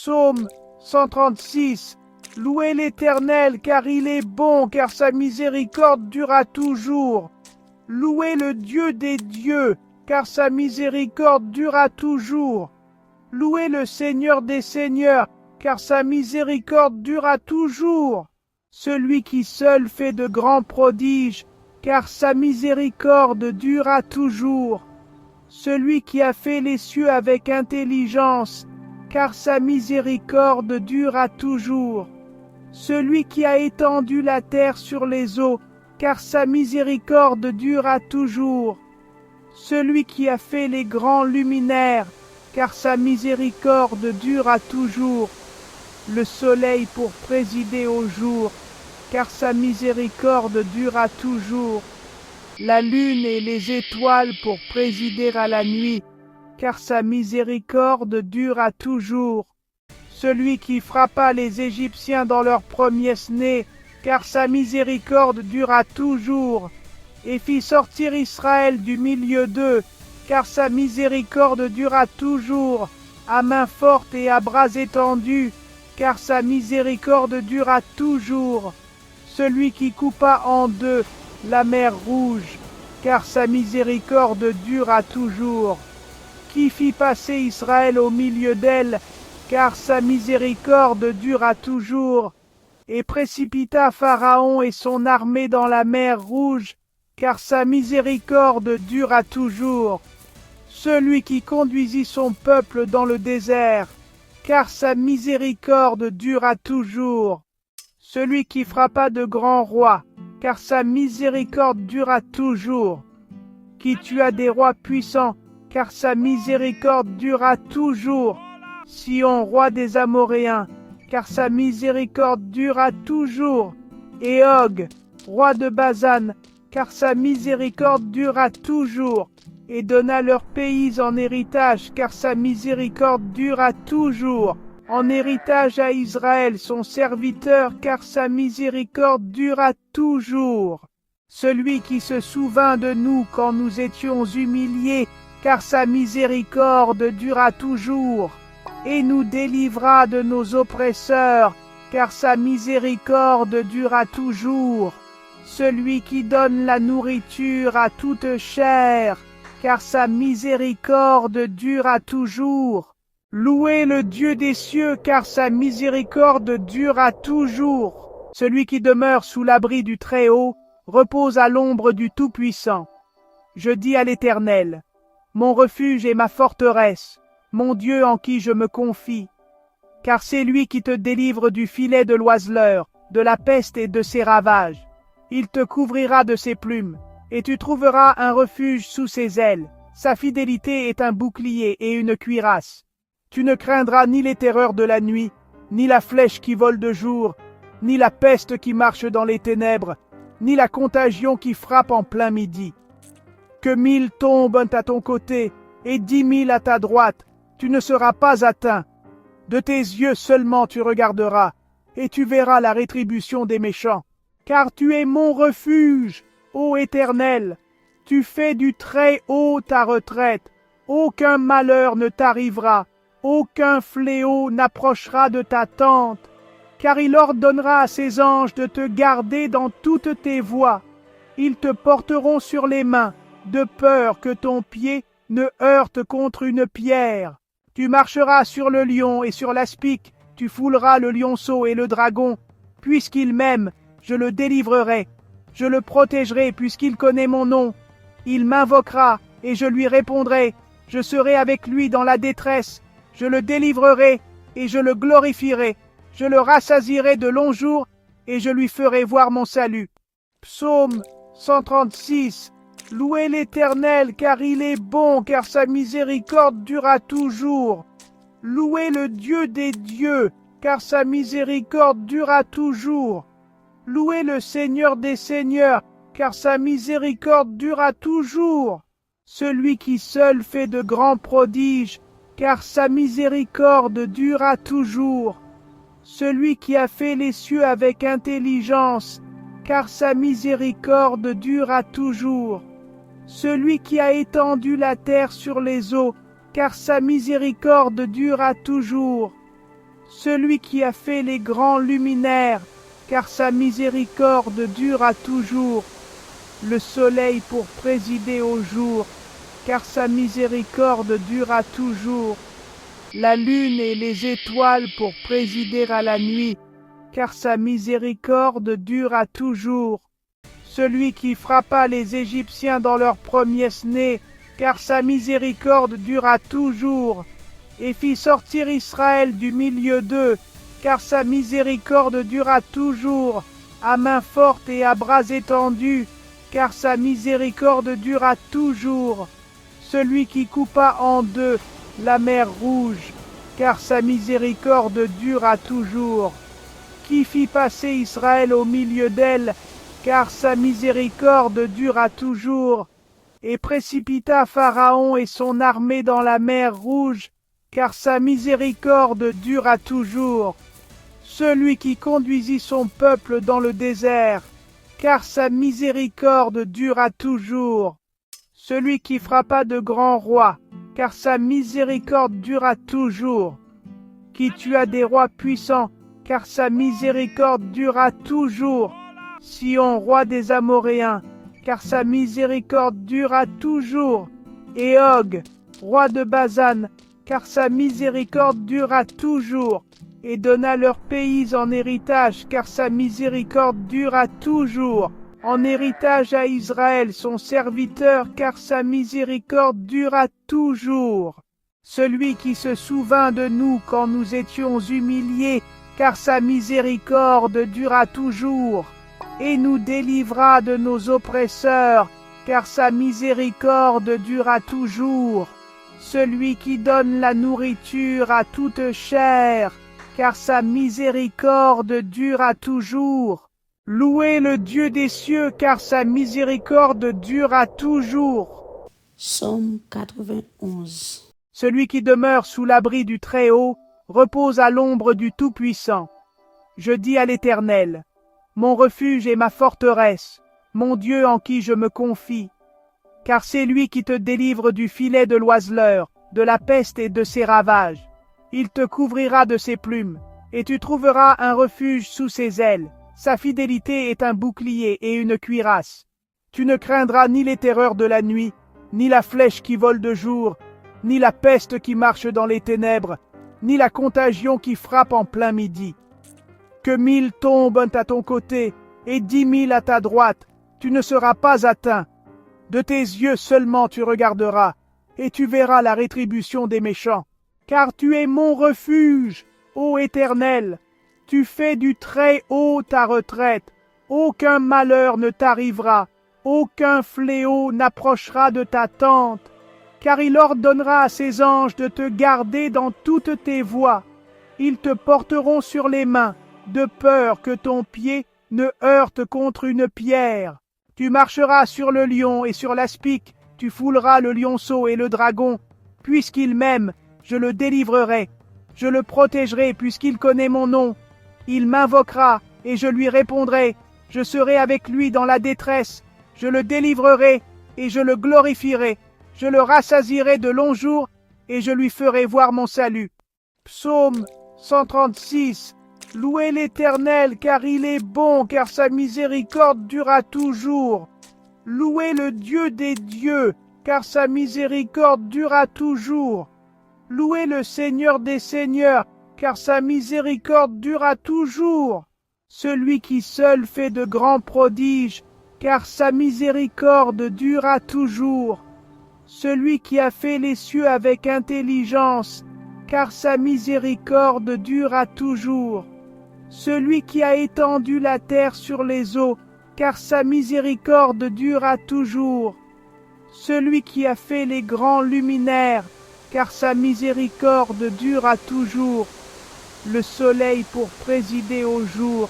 Psaume 136. Louez l'Éternel, car il est bon, car sa miséricorde durera toujours. Louez le Dieu des dieux, car sa miséricorde durera toujours. Louez le Seigneur des seigneurs, car sa miséricorde durera toujours. Celui qui seul fait de grands prodiges, car sa miséricorde durera toujours. Celui qui a fait les cieux avec intelligence, car sa miséricorde durera toujours. Celui qui a étendu la terre sur les eaux, car sa miséricorde durera toujours. Celui qui a fait les grands luminaires, car sa miséricorde durera toujours. Le soleil pour présider au jour, car sa miséricorde durera toujours. La lune et les étoiles pour présider à la nuit, car sa miséricorde durera toujours. Celui qui frappa les Égyptiens dans leur premier-né, car sa miséricorde durera toujours, et fit sortir Israël du milieu d'eux, car sa miséricorde durera toujours, à main forte et à bras étendus, car sa miséricorde durera toujours. Celui qui coupa en deux la mer Rouge, car sa miséricorde durera toujours. Qui fit passer Israël au milieu d'elle, car sa miséricorde durera toujours, et précipita Pharaon et son armée dans la mer Rouge, car sa miséricorde durera toujours. Celui qui conduisit son peuple dans le désert, car sa miséricorde durera toujours. Celui qui frappa de grands rois, car sa miséricorde durera toujours. Qui tua des rois puissants, car sa miséricorde durera toujours. Sion, roi des Amoréens, car sa miséricorde durera toujours. Et Og, roi de Basan, car sa miséricorde durera toujours. Et donna leurs pays en héritage, car sa miséricorde durera toujours. En héritage à Israël, son serviteur, car sa miséricorde durera toujours. Celui qui se souvint de nous quand nous étions humiliés, car sa miséricorde durera toujours. Et nous délivra de nos oppresseurs, car sa miséricorde durera toujours. Celui qui donne la nourriture à toute chair, car sa miséricorde durera toujours. Louez le Dieu des cieux, car sa miséricorde durera toujours. Celui qui demeure sous l'abri du Très-Haut repose à l'ombre du Tout-Puissant. Je dis à l'Éternel, mon refuge et ma forteresse, mon Dieu en qui je me confie. Car c'est lui qui te délivre du filet de l'oiseleur, de la peste et de ses ravages. Il te couvrira de ses plumes, et tu trouveras un refuge sous ses ailes. Sa fidélité est un bouclier et une cuirasse. Tu ne craindras ni les terreurs de la nuit, ni la flèche qui vole de jour, ni la peste qui marche dans les ténèbres, ni la contagion qui frappe en plein midi. Que 1000 tombent à ton côté et 10 000 à ta droite, tu ne seras pas atteint. De tes yeux seulement tu regarderas, et tu verras la rétribution des méchants. Car tu es mon refuge, ô Éternel, tu fais du Très-Haut ta retraite, aucun malheur ne t'arrivera. Aucun fléau n'approchera de ta tente, car il ordonnera à ses anges de te garder dans toutes tes voies. Ils te porteront sur les mains, de peur que ton pied ne heurte contre une pierre. Tu marcheras sur le lion et sur l'aspic, tu fouleras le lionceau et le dragon. Puisqu'il m'aime, je le délivrerai. Je le protégerai puisqu'il connaît mon nom. Il m'invoquera et je lui répondrai. Je serai avec lui dans la détresse. Je le délivrerai et je le glorifierai. Je le rassasierai de longs jours et je lui ferai voir mon salut. Psaume 136. Louez l'Éternel, car il est bon, car sa miséricorde durera toujours. Louez le Dieu des dieux, car sa miséricorde durera toujours. Louez le Seigneur des seigneurs, car sa miséricorde durera toujours. Celui qui seul fait de grands prodiges, car sa miséricorde durera toujours. Celui qui a fait les cieux avec intelligence, car sa miséricorde durera toujours. Celui qui a étendu la terre sur les eaux, car sa miséricorde durera toujours. celui qui a fait les grands luminaires, car sa miséricorde dure à toujours, le soleil pour présider au jour, car sa miséricorde dure à toujours, la lune et les étoiles pour présider à la nuit, car sa miséricorde dure à toujours, celui qui frappa les Égyptiens dans leur premier-né, car sa miséricorde dure à toujours, et fit sortir Israël du milieu d'eux, car sa miséricorde dure à toujours, à main forte et à bras étendus, car sa miséricorde dure à toujours, celui qui coupa en deux la mer Rouge, car sa miséricorde dure à toujours, qui fit passer Israël au milieu d'elle, car sa miséricorde dure à toujours, et précipita Pharaon et son armée dans la mer Rouge, car sa miséricorde dure à toujours, celui qui conduisit son peuple dans le désert, car sa miséricorde dure à toujours, celui qui frappa de grands rois, car sa miséricorde dure à toujours, qui tua des rois puissants, car sa miséricorde dure à toujours, Sion, roi des Amoréens, car sa miséricorde dure à toujours, et Og, roi de Basan, car sa miséricorde dure à toujours, et donna leur pays en héritage, car sa miséricorde dure à toujours, en héritage à Israël son serviteur, car sa miséricorde dure à toujours. Celui qui se souvint de nous quand nous étions humiliés, car sa miséricorde dure à toujours, et nous délivra de nos oppresseurs, car sa miséricorde dure à toujours. Celui qui donne la nourriture à toute chair, car sa miséricorde dure à toujours. Louez le Dieu des cieux, car sa miséricorde dure à toujours. Psaume 91. Celui qui demeure sous l'abri du Très-Haut repose à l'ombre du Tout-Puissant. Je dis à l'Éternel, mon refuge et ma forteresse, mon Dieu en qui je me confie. Car c'est lui qui te délivre du filet de l'oiseleur, de la peste et de ses ravages. Il te couvrira de ses plumes, et tu trouveras un refuge sous ses ailes. Sa fidélité est un bouclier et une cuirasse. Tu ne craindras ni les terreurs de la nuit, ni la flèche qui vole de jour, ni la peste qui marche dans les ténèbres, ni la contagion qui frappe en plein midi. Que 1000 tombent à ton côté et 10 000 à ta droite, tu ne seras pas atteint. De tes yeux seulement tu regarderas, et tu verras la rétribution des méchants. Car tu es mon refuge, ô Éternel. Tu fais du Très-Haut ta retraite. Aucun malheur ne t'arrivera, aucun fléau n'approchera de ta tente. Car il ordonnera à ses anges de te garder dans toutes tes voies. Ils te porteront sur les mains, de peur que ton pied ne heurte contre une pierre. Tu marcheras sur le lion et sur l'aspic, tu fouleras le lionceau et le dragon. Puisqu'il m'aime, je le délivrerai. Je le protégerai puisqu'il connaît mon nom. Il m'invoquera et je lui répondrai. Je serai avec lui dans la détresse. Je le délivrerai et je le glorifierai. Je le rassasierai de longs jours et je lui ferai voir mon salut. Psaume 136. Louez l'Éternel, car il est bon, car sa miséricorde durera toujours. Louez le Dieu des dieux, car sa miséricorde durera toujours. Louez le Seigneur des seigneurs, car sa miséricorde durera toujours. Celui qui seul fait de grands prodiges, car sa miséricorde durera toujours. Celui qui a fait les cieux avec intelligence, car sa miséricorde durera toujours. Celui qui a étendu la terre sur les eaux, car sa miséricorde durera toujours. Celui qui a fait les grands luminaires, car sa miséricorde durera toujours. Le soleil pour présider au jour,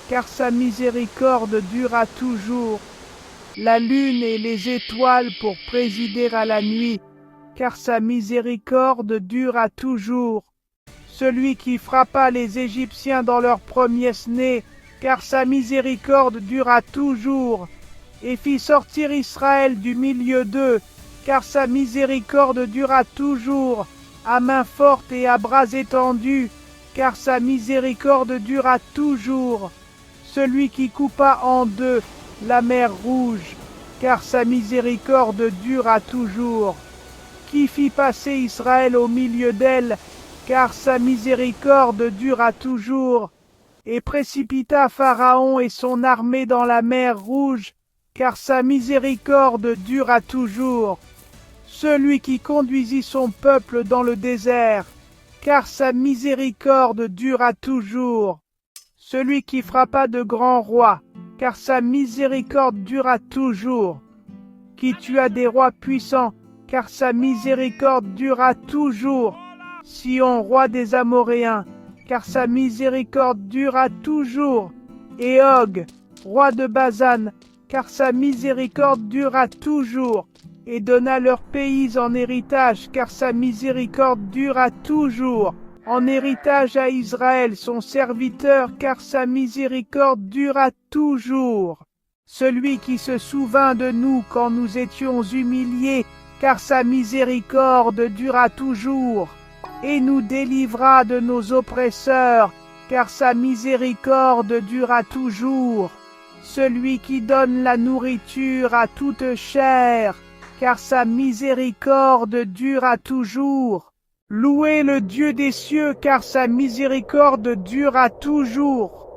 car sa miséricorde durera toujours. La lune et les étoiles pour présider à la nuit, car sa miséricorde durera toujours. Celui qui frappa les Égyptiens dans leur premier-né, car sa miséricorde durera toujours, et fit sortir Israël du milieu d'eux, car sa miséricorde durera toujours, à main forte et à bras étendus, car sa miséricorde dura toujours. Celui qui coupa en deux la mer Rouge, car sa miséricorde dura toujours. Qui fit passer Israël au milieu d'elle, car sa miséricorde dura toujours. Et précipita Pharaon et son armée dans la mer Rouge, car sa miséricorde dura toujours. Celui qui conduisit son peuple dans le désert, car sa miséricorde dura toujours. Celui qui frappa de grands rois, car sa miséricorde dura toujours. Qui tua des rois puissants, car sa miséricorde dura toujours. Sion, roi des Amoréens, car sa miséricorde dura toujours. Et Og, roi de Basan, car sa miséricorde dura toujours. Et donna leurs pays en héritage, car sa miséricorde dura toujours. En héritage à Israël son serviteur, car sa miséricorde dura toujours. Celui qui se souvint de nous quand nous étions humiliés, car sa miséricorde dura toujours. Et nous délivra de nos oppresseurs, car sa miséricorde dura toujours. Celui qui donne la nourriture à toute chair, car sa miséricorde dura toujours. Louez le Dieu des cieux, car sa miséricorde dura toujours.